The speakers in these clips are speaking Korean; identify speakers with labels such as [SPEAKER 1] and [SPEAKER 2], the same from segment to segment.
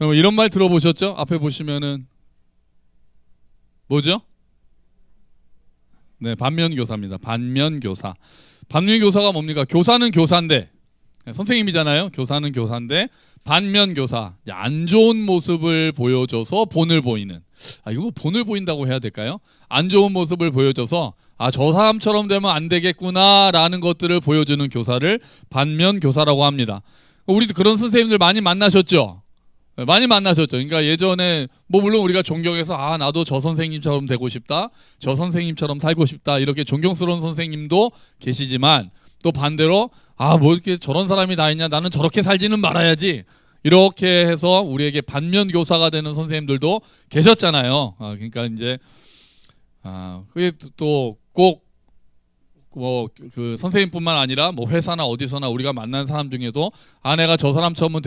[SPEAKER 1] 여러분 이런 말 들어보셨죠? 앞에 보시면은 뭐죠? 네, 반면교사입니다. 반면교사. 반면교사가 뭡니까? 교사는 교사인데 선생님이잖아요. 교사는 교사인데 반면교사, 안 좋은 모습을 보여줘서 본을 보이는. 이거 본을 보인다고 해야 될까요? 안 좋은 모습을 보여줘서 저 사람처럼 되면 안 되겠구나라는 것들을 보여주는 교사를 반면교사라고 합니다. 우리도 그런 선생님들 많이 만나셨죠? 많이 만나셨죠. 그러니까 예전에 물론 우리가 존경해서 나도 저 선생님처럼 되고 싶다, 저 선생님처럼 살고 싶다 이렇게 존경스러운 선생님도 계시지만 또 반대로 뭐 이렇게 저런 사람이 다 있냐, 나는 저렇게 살지는 말아야지 이렇게 해서 우리에게 반면 교사가 되는 선생님들도 계셨잖아요. 그러니까 이제 그게 또 꼭 그 선생님뿐만 아니라 회사나 어디서나 우리가 만난 사람 중에도 내가 저 사람처럼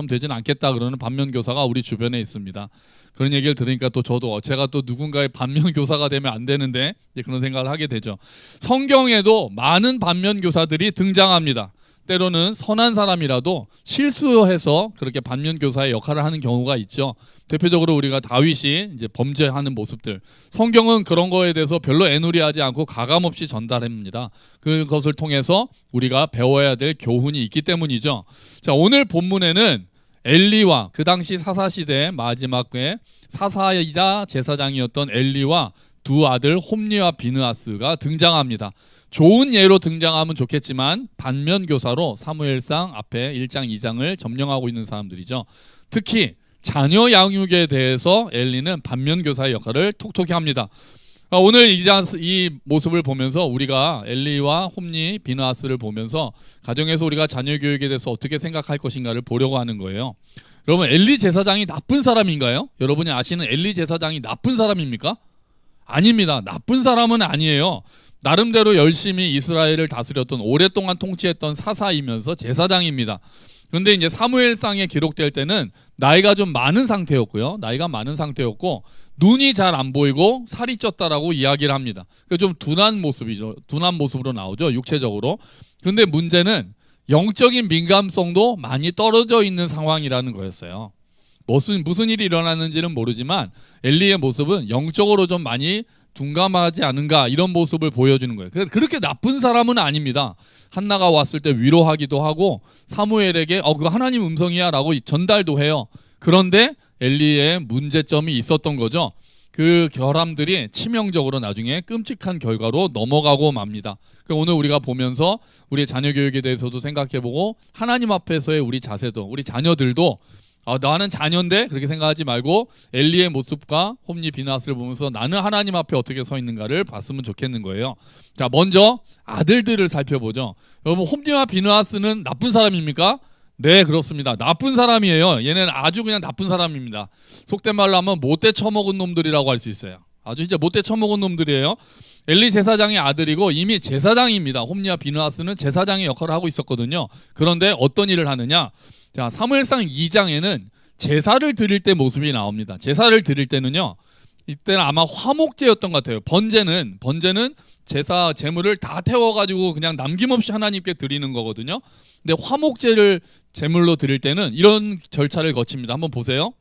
[SPEAKER 1] 되지는 않겠다 그러는 반면 교사가 우리 주변에 있습니다. 그런 얘기를 들으니까 또 저도 제가 또 누군가의 반면 교사가 되면 안 되는데 이제 그런 생각을 하게 되죠. 성경에도 많은 반면 교사들이 등장합니다. 때로는 선한 사람이라도 실수해서 그렇게 반면 교사의 역할을 하는 경우가 있죠. 대표적으로 우리가 다윗이 이제 범죄하는 모습들, 성경은 그런 거에 대해서 별로 애누리하지 않고 가감없이 전달합니다. 그것을 통해서 우리가 배워야 될 교훈이 있기 때문이죠. 자, 오늘 본문에는 엘리와 그 당시 사사시대 마지막에 사사이자 제사장이었던 엘리와 두 아들 홈리와 비느하스가 등장합니다. 좋은 예로 등장하면 좋겠지만 반면교사로 사무엘상 앞에 1장 2장을 점령하고 있는 사람들이죠. 특히 자녀 양육에 대해서 엘리는 반면교사의 역할을 톡톡히 합니다. 오늘 이 모습을 보면서 우리가 엘리와 홈리, 비느하스를 보면서 가정에서 우리가 자녀 교육에 대해서 어떻게 생각할 것인가를 보려고 하는 거예요. 여러분, 엘리 제사장이 나쁜 사람인가요? 여러분이 아시는 엘리 제사장이 나쁜 사람입니까? 아닙니다. 나쁜 사람은 아니에요. 나름대로 열심히 이스라엘을 다스렸던, 오랫동안 통치했던 사사이면서 제사장입니다. 그런데 이제 사무엘상에 기록될 때는 나이가 좀 많은 상태였고요. 눈이 잘 안 보이고 살이 쪘다라고 이야기를 합니다. 좀 둔한 모습이죠. 둔한 모습으로 나오죠. 육체적으로. 그런데 문제는 영적인 민감성도 많이 떨어져 있는 상황이라는 거였어요. 무슨 일이 일어났는지는 모르지만 엘리의 모습은 영적으로 좀 많이 둔감하지 않은가 이런 모습을 보여주는 거예요. 그렇게 나쁜 사람은 아닙니다. 한나가 왔을 때 위로하기도 하고 사무엘에게 그거 하나님 음성이야 라고 전달도 해요. 그런데 엘리의 문제점이 있었던 거죠. 그 결함들이 치명적으로 나중에 끔찍한 결과로 넘어가고 맙니다. 오늘 우리가 보면서 우리의 자녀 교육에 대해서도 생각해보고 하나님 앞에서의 우리 자세도, 우리 자녀들도 나는 자녀인데 그렇게 생각하지 말고 엘리의 모습과 홈리 비느하스를 보면서 나는 하나님 앞에 어떻게 서 있는가를 봤으면 좋겠는 거예요. 자, 먼저 아들들을 살펴보죠. 여러분, 홈리와 비느하스는 나쁜 사람입니까? 네, 그렇습니다. 나쁜 사람이에요. 얘는 아주 그냥 나쁜 사람입니다. 속된 말로 하면 못돼 처먹은 놈들이라고 할 수 있어요. 아주 진짜 못돼 처먹은 놈들이에요. 엘리 제사장의 아들이고 이미 제사장입니다. 홈리와 비느하스는 제사장의 역할을 하고 있었거든요. 그런데 어떤 일을 하느냐? 자, 사무엘상 2장에는 제사를 드릴 때 모습이 나옵니다. 제사를 드릴 때는요, 이때는 아마 화목제였던 것 같아요. 번제는 제사 제물을 다 태워가지고 그냥 남김없이 하나님께 드리는 거거든요. 근데 화목제를 제물로 드릴 때는 이런 절차를 거칩니다. 한번 보세요.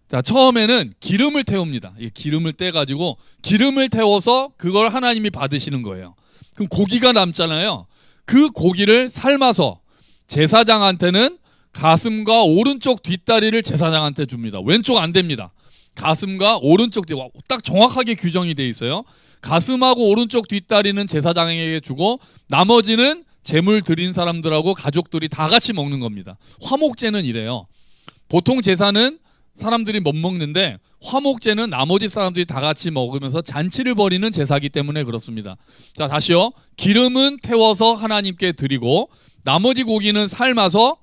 [SPEAKER 1] 자, 처음에는 기름을 태웁니다. 기름을 떼가지고 기름을 태워서 그걸 하나님이 받으시는 거예요. 그럼 고기가 남잖아요. 그 고기를 삶아서 제사장한테는 가슴과 오른쪽 뒷다리를 제사장한테 줍니다. 왼쪽 안 됩니다. 가슴과 오른쪽 딱 정확하게 규정이 돼 있어요. 가슴하고 오른쪽 뒷다리는 제사장에게 주고 나머지는 제물 드린 사람들하고 가족들이 다 같이 먹는 겁니다. 화목제는 이래요. 보통 제사는 사람들이 못 먹는데 화목제는 나머지 사람들이 다 같이 먹으면서 잔치를 벌이는 제사기 때문에 그렇습니다. 자, 다시요. 기름은 태워서 하나님께 드리고 나머지 고기는 삶아서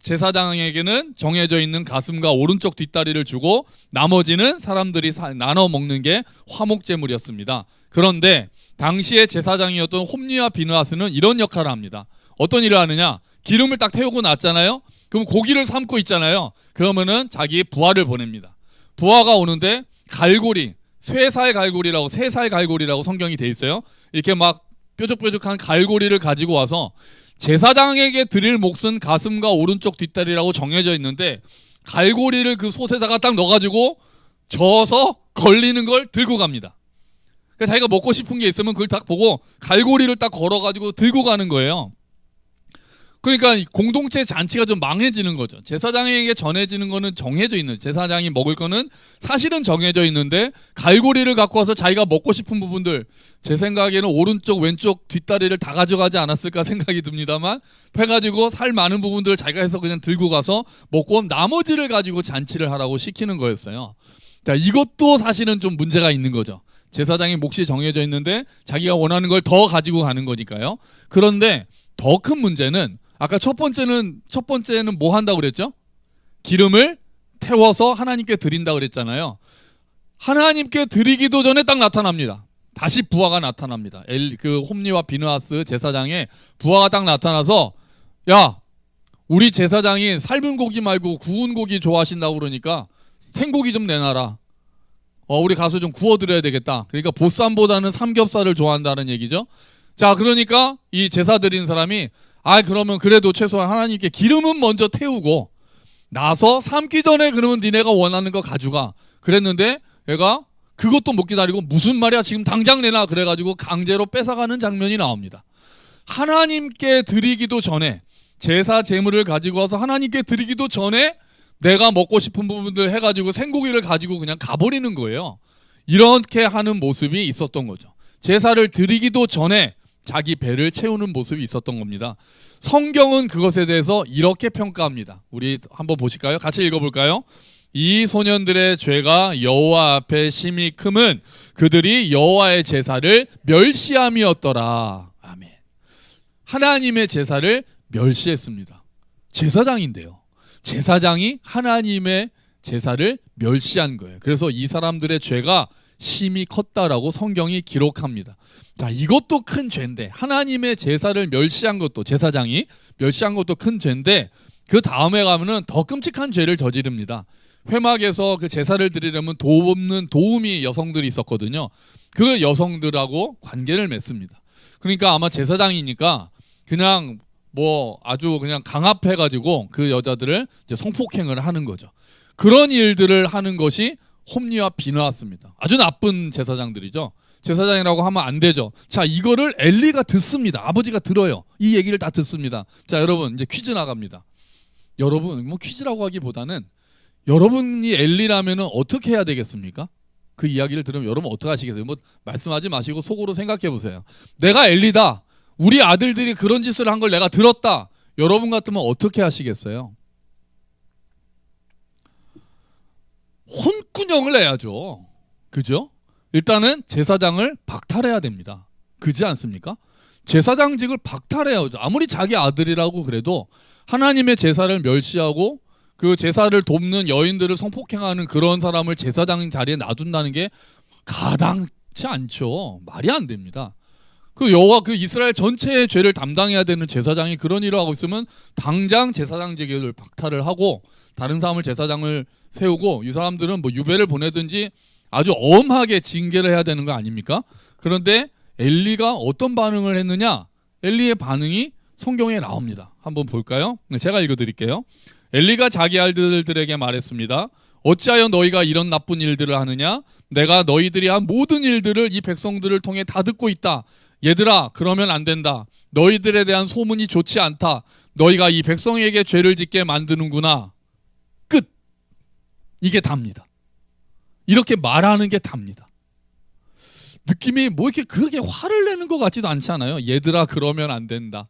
[SPEAKER 1] 제사장에게는 정해져 있는 가슴과 오른쪽 뒷다리를 주고 나머지는 사람들이 나눠 먹는 게 화목제물이었습니다. 그런데 당시의 제사장이었던 홈리와 비느하스는 이런 역할을 합니다. 어떤 일을 하느냐? 기름을 딱 태우고 났잖아요. 그럼 고기를 삶고 있잖아요. 그러면은 자기 부하를 보냅니다. 부하가 오는데 갈고리, 쇠살 갈고리라고 성경이 돼 있어요. 이렇게 막 뾰족뾰족한 갈고리를 가지고 와서 제사장에게 드릴 몫은 가슴과 오른쪽 뒷다리라고 정해져 있는데 갈고리를 그 솥에다가 딱 넣어가지고 저어서 걸리는 걸 들고 갑니다. 그러니까 자기가 먹고 싶은 게 있으면 그걸 딱 보고 갈고리를 딱 걸어가지고 들고 가는 거예요. 그러니까 공동체 잔치가 좀 망해지는 거죠. 제사장에게 전해지는 거는 정해져 있는, 제사장이 먹을 거는 사실은 정해져 있는데 갈고리를 갖고 와서 자기가 먹고 싶은 부분들, 제 생각에는 오른쪽 왼쪽 뒷다리를 다 가져가지 않았을까 생각이 듭니다만, 해가지고 살 많은 부분들을 자기가 해서 그냥 들고 가서 먹고 나머지를 가지고 잔치를 하라고 시키는 거였어요. 자, 이것도 사실은 좀 문제가 있는 거죠. 제사장의 몫이 정해져 있는데 자기가 원하는 걸 더 가지고 가는 거니까요. 그런데 더 큰 문제는, 아까 첫 번째는 뭐 한다고 그랬죠? 기름을 태워서 하나님께 드린다고 그랬잖아요. 하나님께 드리기도 전에 딱 나타납니다. 다시 부하가 나타납니다. 그 홈리와 비느하스 제사장의 부하가 딱 나타나서, 야, 우리 제사장이 삶은 고기 말고 구운 고기 좋아하신다고 그러니까 생고기 좀 내놔라. 우리 가서 좀 구워드려야 되겠다. 그러니까 보쌈보다는 삼겹살을 좋아한다는 얘기죠. 자, 그러니까 이 제사 드린 사람이, 그러면 그래도 최소한 하나님께 기름은 먼저 태우고 나서 삶기 전에 그러면 니네가 원하는 거 가져가. 그랬는데 얘가 그것도 못 기다리고, 무슨 말이야 지금 당장 내놔, 그래가지고 강제로 뺏어가는 장면이 나옵니다. 하나님께 드리기도 전에, 제사 제물을 가지고 와서 하나님께 드리기도 전에 내가 먹고 싶은 부분들 해가지고 생고기를 가지고 그냥 가버리는 거예요. 이렇게 하는 모습이 있었던 거죠. 제사를 드리기도 전에 자기 배를 채우는 모습이 있었던 겁니다. 성경은 그것에 대해서 이렇게 평가합니다. 우리 한번 보실까요? 같이 읽어볼까요? 이 소년들의 죄가 여호와 앞에 심히 크면 그들이 여호와의 제사를 멸시함이었더라. 아멘. 하나님의 제사를 멸시했습니다. 제사장인데요. 제사장이 하나님의 제사를 멸시한 거예요. 그래서 이 사람들의 죄가 심히 컸다라고 성경이 기록합니다. 자, 이것도 큰 죄인데, 하나님의 제사를 멸시한 것도, 제사장이 멸시한 것도 큰 죄인데, 그 다음에 가면은 더 끔찍한 죄를 저지릅니다. 회막에서 그 제사를 드리려면 돕는 도우미 여성들이 있었거든요. 그 여성들하고 관계를 맺습니다. 그러니까 아마 제사장이니까 그냥 뭐 아주 그냥 강압해가지고 그 여자들을 이제 성폭행을 하는 거죠. 그런 일들을 하는 것이 홈리와 비느하스입니다. 아주 나쁜 제사장들이죠. 제사장이라고 하면 안 되죠. 자, 이거를 엘리가 듣습니다. 아버지가 들어요. 이 얘기를 다 듣습니다. 자, 여러분 이제 퀴즈 나갑니다. 여러분, 뭐 퀴즈라고 하기보다는 여러분이 엘리라면은 어떻게 해야 되겠습니까? 그 이야기를 들으면 여러분 어떻게 하시겠어요? 뭐 말씀하지 마시고 속으로 생각해 보세요. 내가 엘리다. 우리 아들들이 그런 짓을 한 걸 내가 들었다. 여러분 같으면 어떻게 하시겠어요? 혼꾸녕을 내야죠. 그죠? 일단은 제사장을 박탈해야 됩니다. 그지 않습니까? 제사장직을 박탈해야죠. 아무리 자기 아들이라고 그래도 하나님의 제사를 멸시하고 그 제사를 돕는 여인들을 성폭행하는 그런 사람을 제사장 자리에 놔둔다는 게 가당치 않죠. 말이 안 됩니다. 그 여호와 그 이스라엘 전체의 죄를 담당해야 되는 제사장이 그런 일을 하고 있으면 당장 제사장직을 박탈을 하고 다른 사람을 제사장을 세우고 이 사람들은 뭐 유배를 보내든지 아주 엄하게 징계를 해야 되는 거 아닙니까? 그런데 엘리가 어떤 반응을 했느냐? 엘리의 반응이 성경에 나옵니다. 한번 볼까요? 제가 읽어드릴게요. 엘리가 자기 아들들에게 말했습니다. 어찌하여 너희가 이런 나쁜 일들을 하느냐? 내가 너희들이 한 모든 일들을 이 백성들을 통해 다 듣고 있다. 얘들아, 그러면 안 된다. 너희들에 대한 소문이 좋지 않다. 너희가 이 백성에게 죄를 짓게 만드는구나. 끝. 이게 답니다. 이렇게 말하는 게 답니다. 느낌이 뭐 이렇게 그게 화를 내는 것 같지도 않지 않아요? 얘들아, 그러면 안 된다.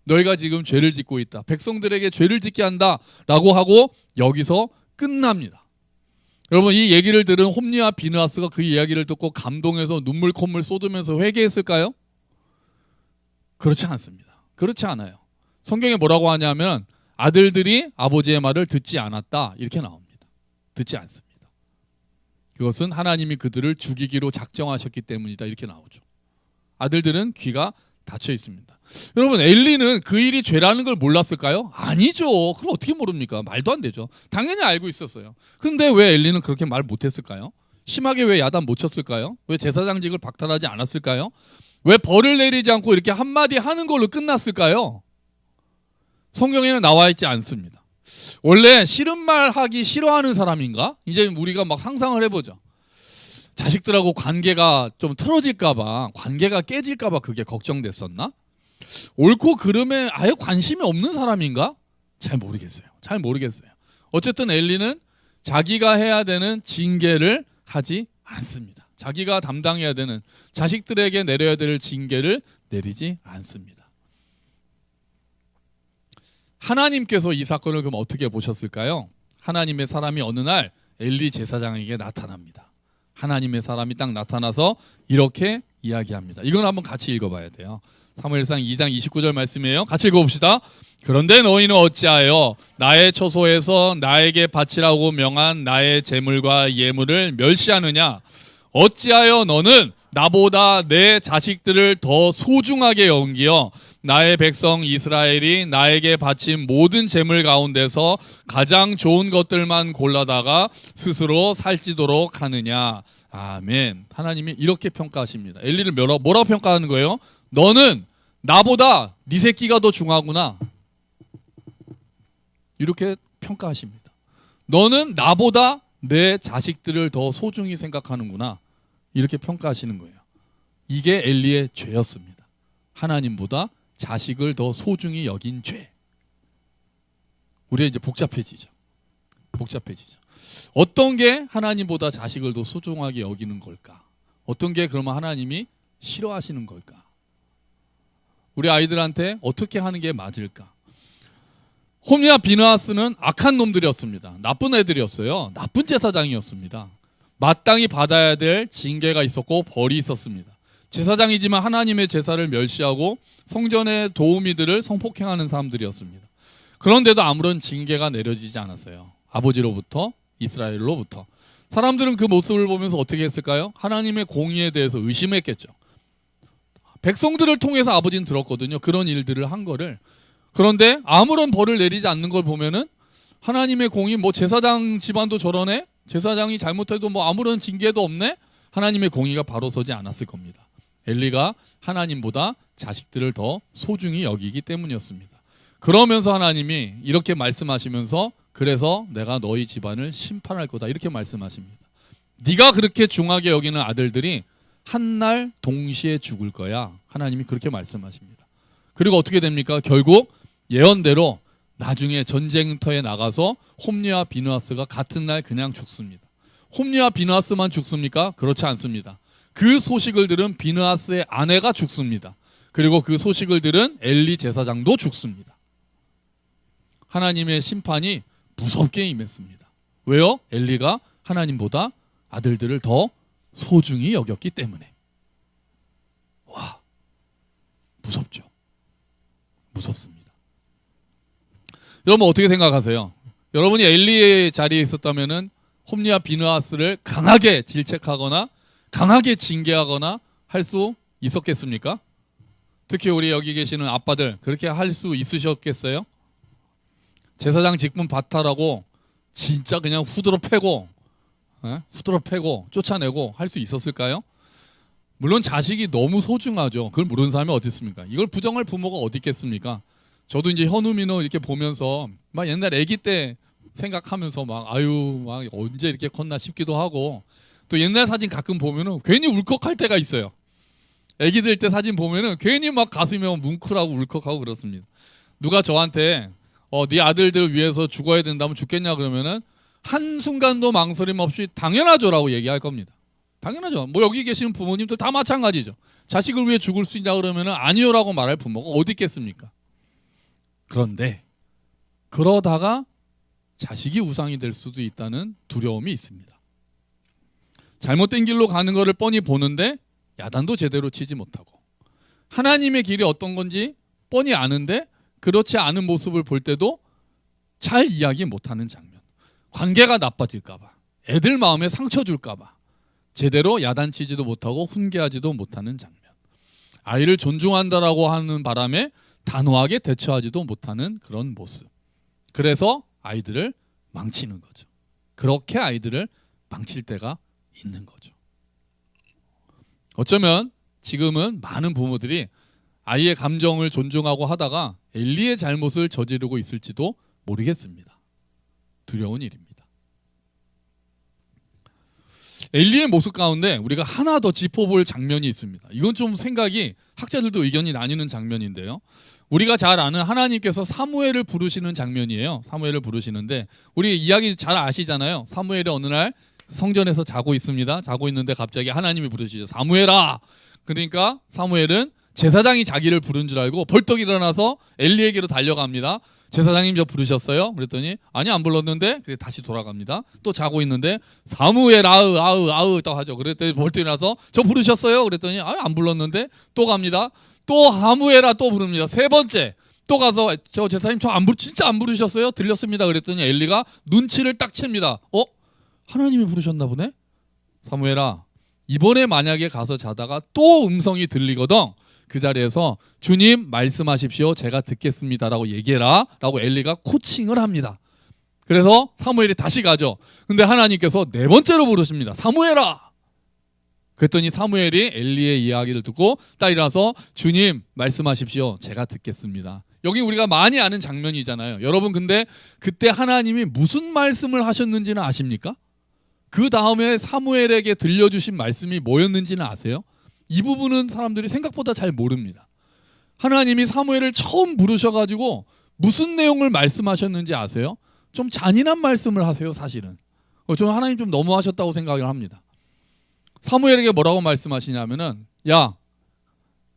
[SPEAKER 1] 너희가 지금 죄를 짓고 있다. 백성들에게 죄를 짓게 한다. 라고 하고 여기서 끝납니다. 여러분, 이 얘기를 들은 홈리와 비느하스가 그 이야기를 듣고 감동해서 눈물 콧물 쏟으면서 회개했을까요? 그렇지 않습니다. 그렇지 않아요. 성경에 뭐라고 하냐면 아들들이 아버지의 말을 듣지 않았다. 이렇게 나옵니다. 듣지 않습니다. 그것은 하나님이 그들을 죽이기로 작정하셨기 때문이다. 이렇게 나오죠. 아들들은 귀가 닫혀 있습니다. 여러분, 엘리는 그 일이 죄라는 걸 몰랐을까요? 아니죠. 그럼 어떻게 모릅니까? 말도 안 되죠. 당연히 알고 있었어요. 근데 왜 엘리는 그렇게 말 못했을까요? 심하게 왜 야단 못 쳤을까요? 왜 제사장직을 박탈하지 않았을까요? 왜 벌을 내리지 않고 이렇게 한마디 하는 걸로 끝났을까요? 성경에는 나와 있지 않습니다. 원래 싫은 말 하기 싫어하는 사람인가? 이제 우리가 막 상상을 해보죠. 자식들하고 관계가 좀 틀어질까봐, 관계가 깨질까봐 그게 걱정됐었나? 옳고 그름에 아예 관심이 없는 사람인가? 잘 모르겠어요. 잘 모르겠어요. 어쨌든 엘리는 자기가 해야 되는 징계를 하지 않습니다. 자기가 담당해야 되는, 자식들에게 내려야 될 징계를 내리지 않습니다. 하나님께서 이 사건을 그럼 어떻게 보셨을까요? 하나님의 사람이 어느 날 엘리 제사장에게 나타납니다. 하나님의 사람이 딱 나타나서 이렇게 이야기합니다. 이건 한번 같이 읽어봐야 돼요. 사무엘상 2장 29절 말씀이에요. 같이 읽어봅시다. 그런데 너희는 어찌하여 나의 처소에서 나에게 바치라고 명한 나의 제물과 예물을 멸시하느냐? 어찌하여 너는 나보다 내 자식들을 더 소중하게 여기어 나의 백성 이스라엘이 나에게 바친 모든 제물 가운데서 가장 좋은 것들만 골라다가 스스로 살찌도록 하느냐? 아멘. 하나님이 이렇게 평가하십니다. 엘리를 뭐라고 평가하는 거예요? 너는 나보다 네 새끼가 더 중하구나. 이렇게 평가하십니다. 너는 나보다 내 자식들을 더 소중히 생각하는구나. 이렇게 평가하시는 거예요. 이게 엘리의 죄였습니다. 하나님보다 자식을 더 소중히 여긴 죄. 우리가 이제 복잡해지죠. 어떤 게 하나님보다 자식을 더 소중하게 여기는 걸까? 어떤 게 그러면 하나님이 싫어하시는 걸까? 우리 아이들한테 어떻게 하는 게 맞을까? 홈리와 비느하스는 악한 놈들이었습니다. 나쁜 애들이었어요. 나쁜 제사장이었습니다. 마땅히 받아야 될 징계가 있었고 벌이 있었습니다. 제사장이지만 하나님의 제사를 멸시하고 성전의 도우미들을 성폭행하는 사람들이었습니다. 그런데도 아무런 징계가 내려지지 않았어요. 아버지로부터, 이스라엘로부터. 사람들은 그 모습을 보면서 어떻게 했을까요? 하나님의 공의에 대해서 의심했겠죠. 백성들을 통해서 아버지는 들었거든요. 그런 일들을 한 거를. 그런데 아무런 벌을 내리지 않는 걸 보면은 하나님의 공의, 뭐 제사장 집안도 저러네? 제사장이 잘못해도 뭐 아무런 징계도 없네? 하나님의 공의가 바로 서지 않았을 겁니다. 엘리가 하나님보다 자식들을 더 소중히 여기기 때문이었습니다. 그러면서 하나님이 이렇게 말씀하시면서 그래서 내가 너희 집안을 심판할 거다 이렇게 말씀하십니다. 네가 그렇게 중하게 여기는 아들들이 한날 동시에 죽을 거야. 하나님이 그렇게 말씀하십니다. 그리고 어떻게 됩니까? 결국 예언대로 나중에 전쟁터에 나가서 홈리와 비느하스가 같은 날 그냥 죽습니다. 홈리와 비느하스만 죽습니까? 그렇지 않습니다. 그 소식을 들은 비느하스의 아내가 죽습니다. 그리고 그 소식을 들은 엘리 제사장도 죽습니다. 하나님의 심판이 무섭게 임했습니다. 왜요? 엘리가 하나님보다 아들들을 더 소중히 여겼기 때문에. 와, 무섭죠. 무섭습니다. 여러분 어떻게 생각하세요? 여러분이 엘리의 자리에 있었다면은 홈리와 비느하스를 강하게 질책하거나 강하게 징계하거나 할 수 있었겠습니까? 특히 우리 여기 계시는 아빠들 그렇게 할 수 있으셨겠어요? 제사장 직분 박탈하고 진짜 그냥 후드로 패고 쫓아내고 할 수 있었을까요? 물론 자식이 너무 소중하죠. 그걸 모르는 사람이 어디 있습니까? 이걸 부정할 부모가 어디 있겠습니까? 저도 이제 현우 민호 이렇게 보면서 막 옛날 아기 때 생각하면서 막 언제 이렇게 컸나 싶기도 하고 또 옛날 사진 가끔 보면은 괜히 울컥할 때가 있어요. 아기들 때 사진 보면은 괜히 막 가슴이 뭉클하고 울컥하고 그렇습니다. 누가 저한테 네 아들들 위해서 죽어야 된다면 죽겠냐 그러면은 한순간도 망설임 없이 당연하죠라고 얘기할 겁니다. 당연하죠. 뭐 여기 계시는 부모님들 다 마찬가지죠. 자식을 위해 죽을 수 있냐 그러면은 아니요라고 말할 부모가 어디 있겠습니까? 그런데 그러다가 자식이 우상이 될 수도 있다는 두려움이 있습니다. 잘못된 길로 가는 것을 뻔히 보는데 야단도 제대로 치지 못하고 하나님의 길이 어떤 건지 뻔히 아는데 그렇지 않은 모습을 볼 때도 잘 이야기 못하는 장면. 관계가 나빠질까 봐, 애들 마음에 상처 줄까 봐 제대로 야단치지도 못하고 훈계하지도 못하는 장면. 아이를 존중한다라고 하는 바람에 단호하게 대처하지도 못하는 그런 모습. 그래서 아이들을 망치는 거죠. 그렇게 아이들을 망칠 때가 있는 거죠. 어쩌면 지금은 많은 부모들이 아이의 감정을 존중하고 하다가 엘리의 잘못을 저지르고 있을지도 모르겠습니다. 두려운 일입니다. 엘리의 모습 가운데 우리가 하나 더 짚어볼 장면이 있습니다. 이건 좀 생각이 학자들도 의견이 나뉘는 장면인데요. 우리가 잘 아는 하나님께서 사무엘을 부르시는 장면이에요. 사무엘을 부르시는데 우리 이야기 잘 아시잖아요. 사무엘이 어느 날 성전에서 자고 있습니다. 자고 있는데 갑자기 하나님이 부르시죠. 사무엘아! 그러니까 사무엘은 제사장이 자기를 부른 줄 알고 벌떡 일어나서 엘리에게로 달려갑니다. 제사장님 저 부르셨어요? 그랬더니 아니 안 불렀는데. 그래 다시 돌아갑니다. 또 자고 있는데 사무엘 아으 아으 아으 또 하죠. 그랬더니 벌떡 일어나서 저 부르셨어요? 그랬더니 안 불렀는데. 또 갑니다. 또 사무엘아 또 부릅니다. 세 번째 또 가서 저 제사장님 저 진짜 안 부르셨어요? 들렸습니다. 그랬더니 엘리가 눈치를 딱 챕니다. 하나님이 부르셨나 보네? 사무엘아 이번에 만약에 가서 자다가 또 음성이 들리거든 그 자리에서 주님 말씀하십시오 제가 듣겠습니다라고 얘기해라 라고 엘리가 코칭을 합니다. 그래서 사무엘이 다시 가죠. 근데 하나님께서 네 번째로 부르십니다. 사무엘아. 그랬더니 사무엘이 엘리의 이야기를 듣고 딱 일어나서 주님 말씀하십시오 제가 듣겠습니다. 여기 우리가 많이 아는 장면이잖아요. 여러분 근데 그때 하나님이 무슨 말씀을 하셨는지는 아십니까? 그 다음에 사무엘에게 들려주신 말씀이 뭐였는지는 아세요? 이 부분은 사람들이 생각보다 잘 모릅니다. 하나님이 사무엘을 처음 부르셔가지고 무슨 내용을 말씀하셨는지 아세요? 좀 잔인한 말씀을 하세요. 사실은 저는 하나님 좀 너무하셨다고 생각을 합니다. 사무엘에게 뭐라고 말씀하시냐면은 야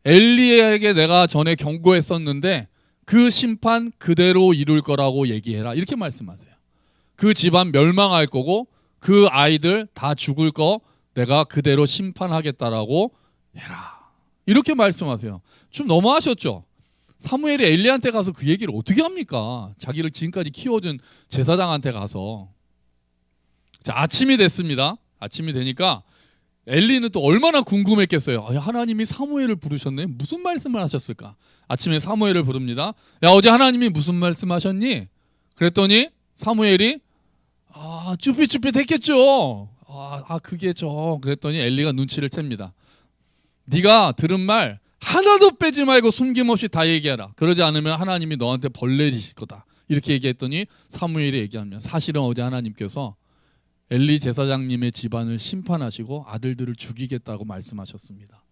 [SPEAKER 1] 엘리에게 내가 전에 경고했었는데 그 심판 그대로 이룰 거라고 얘기해라 이렇게 말씀하세요. 그 집안 멸망할 거고 그 아이들 다 죽을 거 내가 그대로 심판하겠다라고 해라 이렇게 말씀하세요. 좀 너무하셨죠? 사무엘이 엘리한테 가서 그 얘기를 어떻게 합니까? 자기를 지금까지 키워준 제사장한테 가서. 자, 아침이 됐습니다. 아침이 되니까 엘리는 또 얼마나 궁금했겠어요. 하나님이 사무엘을 부르셨네. 무슨 말씀을 하셨을까? 아침에 사무엘을 부릅니다. 야 어제 하나님이 무슨 말씀하셨니? 그랬더니 사무엘이 쭈삣쭈삣 했겠죠. 그게 그랬더니 엘리가 눈치를 챕니다. 네가 들은 말 하나도 빼지 말고 숨김없이 다 얘기하라. 그러지 않으면 하나님이 너한테 벌 내리실 거다. 이렇게 얘기했더니 사무엘이 얘기하면 사실은 어제 하나님께서 엘리 제사장님의 집안을 심판하시고 아들들을 죽이겠다고 말씀하셨습니다.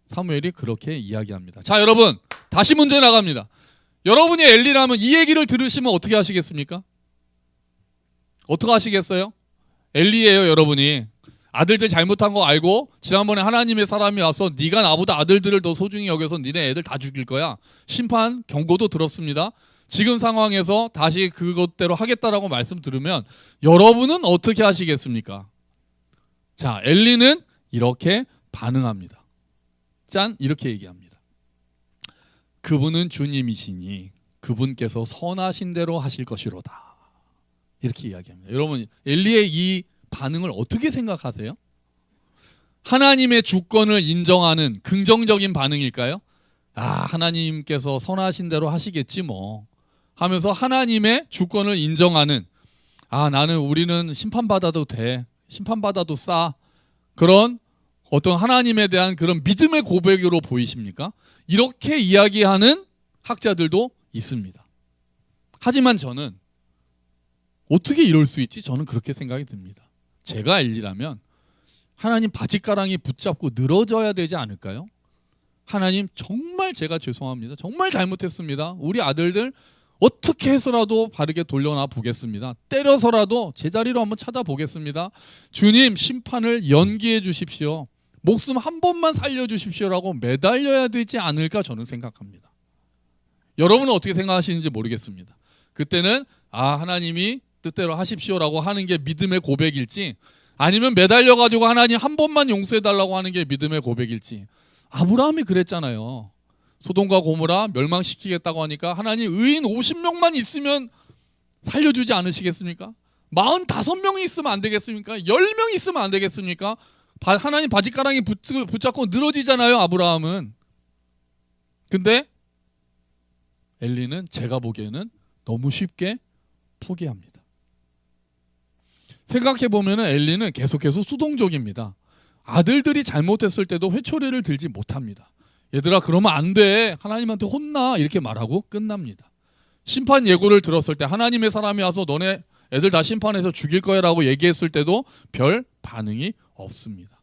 [SPEAKER 1] 사무엘이 그렇게 이야기합니다. 자 여러분 다시 문제 나갑니다. 여러분이 엘리라면 이 얘기를 들으시면 어떻게 하시겠습니까? 어떻게 하시겠어요? 엘리예요. 여러분이 아들들 잘못한 거 알고 지난번에 하나님의 사람이 와서 네가 나보다 아들들을 더 소중히 여겨서 니네 애들 다 죽일 거야. 심판 경고도 들었습니다. 지금 상황에서 다시 그것대로 하겠다라고 말씀 들으면 여러분은 어떻게 하시겠습니까? 자, 엘리는 이렇게 반응합니다. 짠 이렇게 얘기합니다. 그분은 주님이시니 그분께서 선하신 대로 하실 것이로다. 이렇게 이야기합니다. 여러분 엘리의 이 반응을 어떻게 생각하세요? 하나님의 주권을 인정하는 긍정적인 반응일까요? 하나님께서 선하신 대로 하시겠지 뭐 하면서 하나님의 주권을 인정하는 우리는 심판받아도 돼. 심판받아도 싸. 그런 어떤 하나님에 대한 그런 믿음의 고백으로 보이십니까? 이렇게 이야기하는 학자들도 있습니다. 하지만 저는 어떻게 이럴 수 있지? 저는 그렇게 생각이 듭니다. 제가 엘리라면 하나님 바짓가랑이 붙잡고 늘어져야 되지 않을까요? 하나님 정말 제가 죄송합니다. 정말 잘못했습니다. 우리 아들들 어떻게 해서라도 바르게 돌려놔 보겠습니다. 때려서라도 제자리로 한번 찾아보겠습니다. 주님 심판을 연기해 주십시오. 목숨 한 번만 살려주십시오라고 매달려야 되지 않을까 저는 생각합니다. 여러분은 어떻게 생각하시는지 모르겠습니다. 그때는 하나님이 뜻대로 하십시오라고 하는 게 믿음의 고백일지 아니면 매달려가지고 하나님 한 번만 용서해달라고 하는 게 믿음의 고백일지. 아브라함이 그랬잖아요. 소돔과 고모라 멸망시키겠다고 하니까 하나님 의인 50명만 있으면 살려주지 않으시겠습니까? 45명이 있으면 안 되겠습니까? 10명 있으면 안 되겠습니까? 하나님 바짓가랑이 붙잡고 늘어지잖아요. 아브라함은. 근데 엘리는 제가 보기에는 너무 쉽게 포기합니다. 생각해보면 엘리는 계속해서 수동적입니다. 아들들이 잘못했을 때도 회초리를 들지 못합니다. 얘들아 그러면 안 돼. 하나님한테 혼나. 이렇게 말하고 끝납니다. 심판 예고를 들었을 때 하나님의 사람이 와서 너네 애들 다 심판해서 죽일 거야라고 얘기했을 때도 별 반응이 없습니다.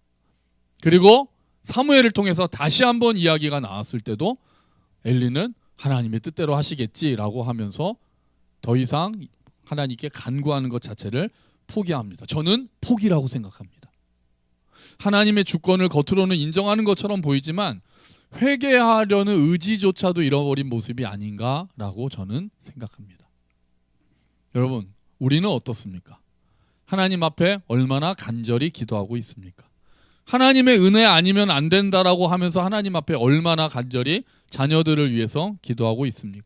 [SPEAKER 1] 그리고 사무엘을 통해서 다시 한번 이야기가 나왔을 때도 엘리는 하나님의 뜻대로 하시겠지라고 하면서 더 이상 하나님께 간구하는 것 자체를 포기합니다. 저는 포기라고 생각합니다. 하나님의 주권을 겉으로는 인정하는 것처럼 보이지만 회개하려는 의지조차도 잃어버린 모습이 아닌가라고 저는 생각합니다. 여러분, 우리는 어떻습니까? 하나님 앞에 얼마나 간절히 기도하고 있습니까? 하나님의 은혜 아니면 안 된다라고 하면서 하나님 앞에 얼마나 간절히 자녀들을 위해서 기도하고 있습니까?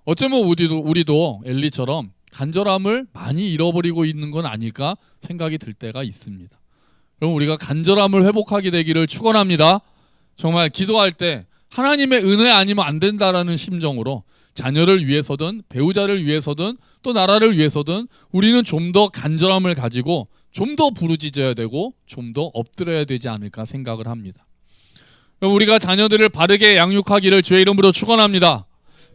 [SPEAKER 1] 어쩌면 우리도 엘리처럼 간절함을 많이 잃어버리고 있는 건 아닐까 생각이 들 때가 있습니다. 그럼 우리가 간절함을 회복하게 되기를 축원합니다. 정말 기도할 때 하나님의 은혜 아니면 안 된다라는 심정으로 자녀를 위해서든 배우자를 위해서든 또 나라를 위해서든 우리는 좀 더 간절함을 가지고 좀 더 부르짖어야 되고 좀 더 엎드려야 되지 않을까 생각을 합니다. 우리가 자녀들을 바르게 양육하기를 주의 이름으로 축원합니다.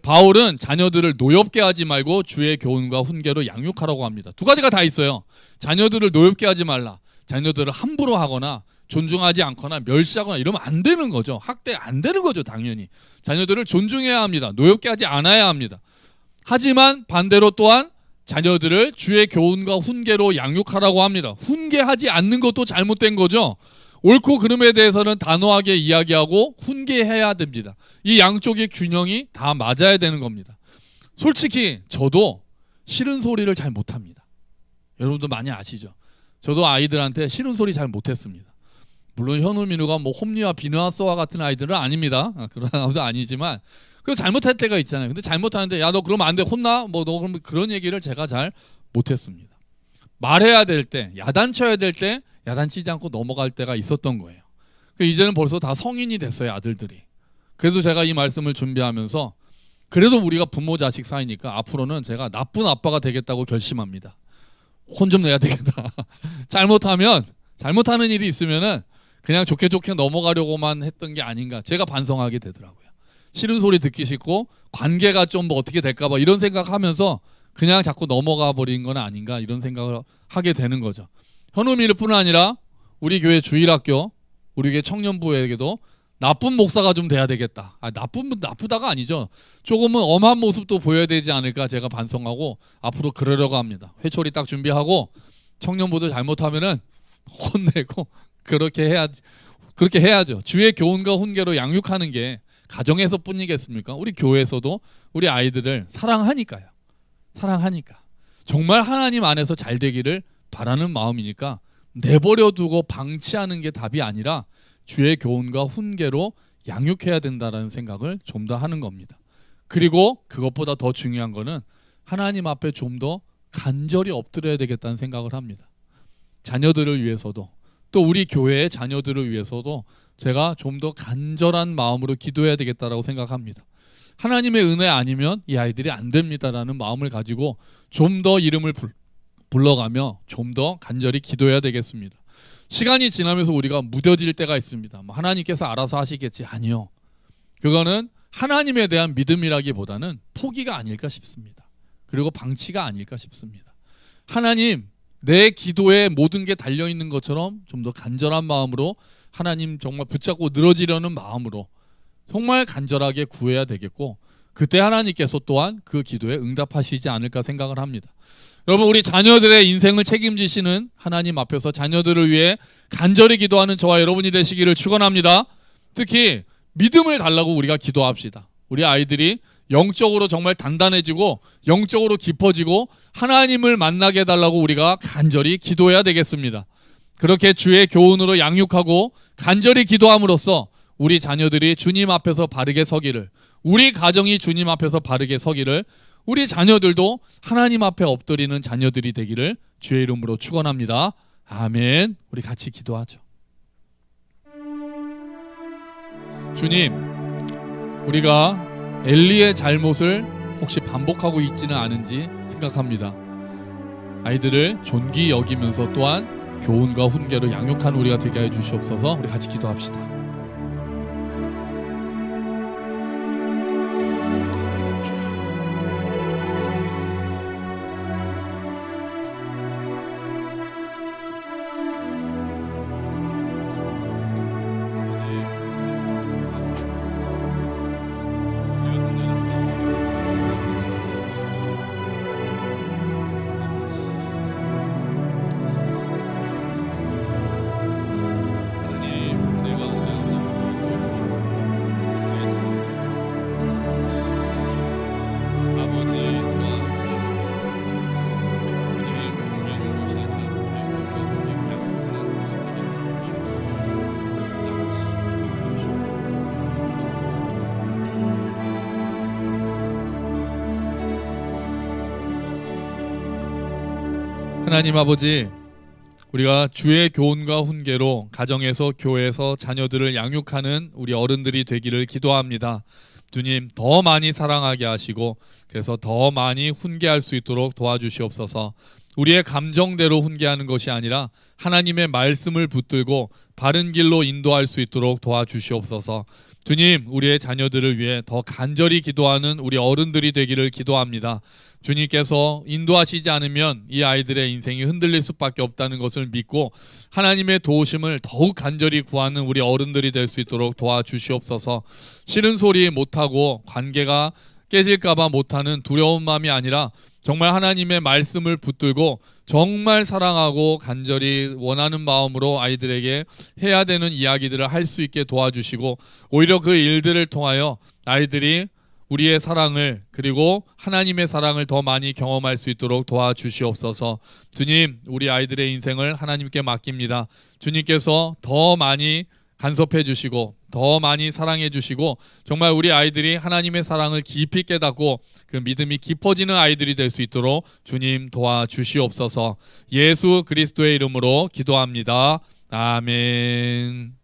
[SPEAKER 1] 바울은 자녀들을 노엽게 하지 말고 주의 교훈과 훈계로 양육하라고 합니다. 두 가지가 다 있어요. 자녀들을 노엽게 하지 말라. 자녀들을 함부로 하거나 존중하지 않거나 멸시하거나 이러면 안 되는 거죠. 학대 안 되는 거죠. 당연히 자녀들을 존중해야 합니다. 노엽게 하지 않아야 합니다. 하지만 반대로 또한 자녀들을 주의 교훈과 훈계로 양육하라고 합니다. 훈계하지 않는 것도 잘못된 거죠. 옳고 그름에 대해서는 단호하게 이야기하고 훈계해야 됩니다. 이 양쪽의 균형이 다 맞아야 되는 겁니다. 솔직히 저도 싫은 소리를 잘 못합니다. 여러분도 많이 아시죠? 저도 아이들한테 싫은 소리 잘 못했습니다. 물론 현우 민우가 뭐 홈리와 비누아소와 같은 아이들은 아닙니다. 그런 아이도 아니지만 그 잘못할 때가 있잖아요. 근데 잘못하는데 야 너 그러면 안 돼 혼나? 뭐 너 그럼 그런 얘기를 제가 잘 못했습니다. 말해야 될 때, 야단쳐야 될 때 야단치지 않고 넘어갈 때가 있었던 거예요. 이제는 벌써 다 성인이 됐어요, 아들들이. 그래도 제가 이 말씀을 준비하면서 그래도 우리가 부모 자식 사이니까 앞으로는 제가 나쁜 아빠가 되겠다고 결심합니다. 혼 좀 내야 되겠다. 잘못하는 일이 있으면은 그냥 좋게 넘어가려고만 했던 게 아닌가 제가 반성하게 되더라고요. 싫은 소리 듣기 싫고 관계가 좀 뭐 어떻게 될까 봐 이런 생각하면서 그냥 자꾸 넘어가 버린 건 아닌가 이런 생각을 하게 되는 거죠. 현우미뿐 아니라 우리 교회 주일학교, 우리 교회 청년부에게도 나쁜 목사가 좀 돼야 되겠다. 나쁘다가 아니죠. 조금은 엄한 모습도 보여야 되지 않을까 제가 반성하고 앞으로 그러려고 합니다. 회초리 딱 준비하고 청년부도 잘못하면은 혼내고 그렇게 해야죠. 주의 교훈과 훈계로 양육하는 게 가정에서뿐이겠습니까? 우리 교회에서도 우리 아이들을 사랑하니까 정말 하나님 안에서 잘 되기를 바라는 마음이니까 내버려 두고 방치하는 게 답이 아니라 주의 교훈과 훈계로 양육해야 된다는 생각을 좀 더 하는 겁니다. 그리고 그것보다 더 중요한 거는 하나님 앞에 좀 더 간절히 엎드려야 되겠다는 생각을 합니다. 자녀들을 위해서도 또 우리 교회의 자녀들을 위해서도 제가 좀 더 간절한 마음으로 기도해야 되겠다라고 생각합니다. 하나님의 은혜 아니면 이 아이들이 안 됩니다라는 마음을 가지고 좀 더 이름을 불러가며 좀 더 간절히 기도해야 되겠습니다. 시간이 지나면서 우리가 무뎌질 때가 있습니다. 하나님께서 알아서 하시겠지. 아니요. 그거는 하나님에 대한 믿음이라기보다는 포기가 아닐까 싶습니다. 그리고 방치가 아닐까 싶습니다. 하나님, 내 기도에 모든 게 달려있는 것처럼 좀 더 간절한 마음으로 하나님 정말 붙잡고 늘어지려는 마음으로 정말 간절하게 구해야 되겠고 그때 하나님께서 또한 그 기도에 응답하시지 않을까 생각을 합니다. 여러분 우리 자녀들의 인생을 책임지시는 하나님 앞에서 자녀들을 위해 간절히 기도하는 저와 여러분이 되시기를 축원합니다. 특히 믿음을 달라고 우리가 기도합시다. 우리 아이들이 영적으로 정말 단단해지고 영적으로 깊어지고 하나님을 만나게 해달라고 우리가 간절히 기도해야 되겠습니다. 그렇게 주의 교훈으로 양육하고 간절히 기도함으로써 우리 자녀들이 주님 앞에서 바르게 서기를, 우리 가정이 주님 앞에서 바르게 서기를, 우리 자녀들도 하나님 앞에 엎드리는 자녀들이 되기를 주의 이름으로 축원합니다. 아멘. 우리 같이 기도하죠. 주님, 우리가 엘리의 잘못을 혹시 반복하고 있지는 않은지 생각합니다. 아이들을 존귀 여기면서 또한 교훈과 훈계로 양육한 우리가 되게 해 주시옵소서. 우리 같이 기도합시다. 하나님 아버지, 우리가 주의 교훈과 훈계로 가정에서 교회에서 자녀들을 양육하는 우리 어른들이 되기를 기도합니다. 주님, 더 많이 사랑하게 하시고 그래서 더 많이 훈계할 수 있도록 도와주시옵소서. 우리의 감정대로 훈계하는 것이 아니라 하나님의 말씀을 붙들고 바른 길로 인도할 수 있도록 도와주시옵소서. 주님, 우리의 자녀들을 위해 더 간절히 기도하는 우리 어른들이 되기를 기도합니다. 주님께서 인도하시지 않으면 이 아이들의 인생이 흔들릴 수밖에 없다는 것을 믿고 하나님의 도우심을 더욱 간절히 구하는 우리 어른들이 될 수 있도록 도와주시옵소서. 싫은 소리 못하고 관계가 깨질까봐 못하는 두려운 마음이 아니라 정말 하나님의 말씀을 붙들고 정말 사랑하고 간절히 원하는 마음으로 아이들에게 해야 되는 이야기들을 할 수 있게 도와주시고 오히려 그 일들을 통하여 아이들이 우리의 사랑을 그리고 하나님의 사랑을 더 많이 경험할 수 있도록 도와주시옵소서. 주님, 우리 아이들의 인생을 하나님께 맡깁니다. 주님께서 더 많이 간섭해 주시고 더 많이 사랑해 주시고 정말 우리 아이들이 하나님의 사랑을 깊이 깨닫고 그 믿음이 깊어지는 아이들이 될 수 있도록 주님 도와주시옵소서. 예수 그리스도의 이름으로 기도합니다. 아멘.